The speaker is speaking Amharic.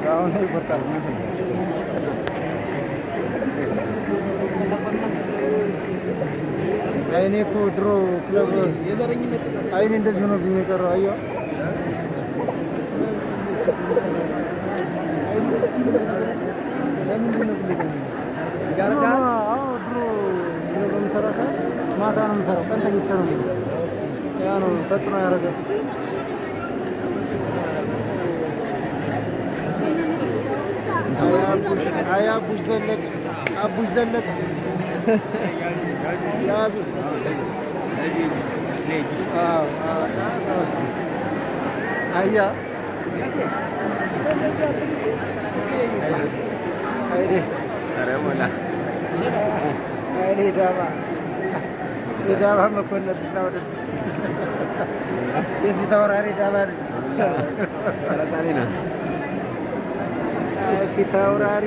አሁን ይቆጣል አይኔ እኮ ድሮ ክለብ አይኔ እንደዚህ ሆኖብኝ የቀረው አየኸው። ድሮ ክለብ በምሰራ ሰዓት ማታ ነው የምሰራው፣ ቀን ተኝቼ ነው የምውለው። ያ ነው ተጽዕኖ ያደረገው። አቡሽ ዘለቀ አቡሽ ዘለቀ ያዝ እስኪ አያ አይኔ ዳባ የዳባ መኮንን ነው። ወደስ የፊት አውራሪ ዳባ ፊት አውራሪ